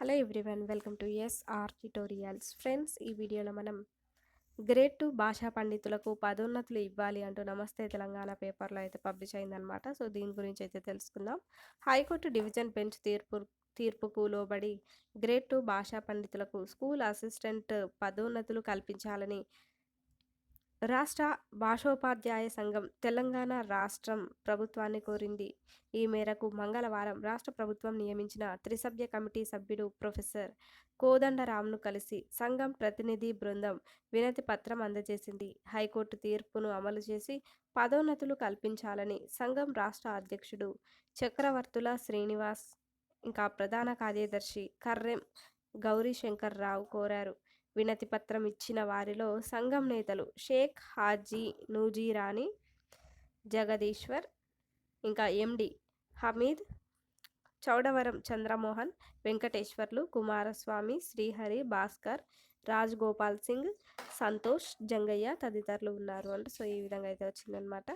Hello everyone, welcome to SR tutorials. Friends, ఈ వీడియోలో మనం గ్రేడ్ 2 భాషా పండితులకు పదోన్నతులు ఇవ్వాలి అంటూ నమస్తే తెలంగాణ పేపర్లో అయితే పబ్లిష్ అయిందనమాట. సో దీని గురించి అయితే తెలుసుకుందాం. హైకోర్టు డివిజన్ బెంచ్ తీర్పుకు లోబడి గ్రేడ్ 2 భాషా పండితులకు స్కూల్ అసిస్టెంట్ పదోన్నతులు కల్పించాలని రాష్ట్ర భాషోపాధ్యాయ సంఘం తెలంగాణ రాష్ట్రం ప్రభుత్వాన్ని కోరింది. ఈ మేరకు మంగళవారం రాష్ట్ర ప్రభుత్వం నియమించిన త్రిసభ్య కమిటీ సభ్యుడు ప్రొఫెసర్ కోదండరాంను కలిసి సంఘం ప్రతినిధి బృందం వినతి పత్రం అందజేసింది. హైకోర్టు తీర్పును అమలు చేసి పదోన్నతులు కల్పించాలని సంఘం రాష్ట్ర అధ్యక్షుడు చక్రవర్తుల శ్రీనివాస్, ఇంకా ప్రధాన కార్యదర్శి కర్రెం గౌరీశంకర్ రావు కోరారు. వినతి పత్రం ఇచ్చిన వారిలో సంఘం నేతలు షేక్ హాజీ నూజీరాణి, జగదీశ్వర్, ఇంకా ఎండి హమీద్, చౌడవరం చంద్రమోహన్, వెంకటేశ్వర్లు, కుమారస్వామి, శ్రీహరి, భాస్కర్, రాజ్ గోపాల్ సింగ్, సంతోష్, జంగయ్య తదితరులు ఉన్నారు అంటే. సో ఈ విధంగా అయితే వచ్చిందనమాట.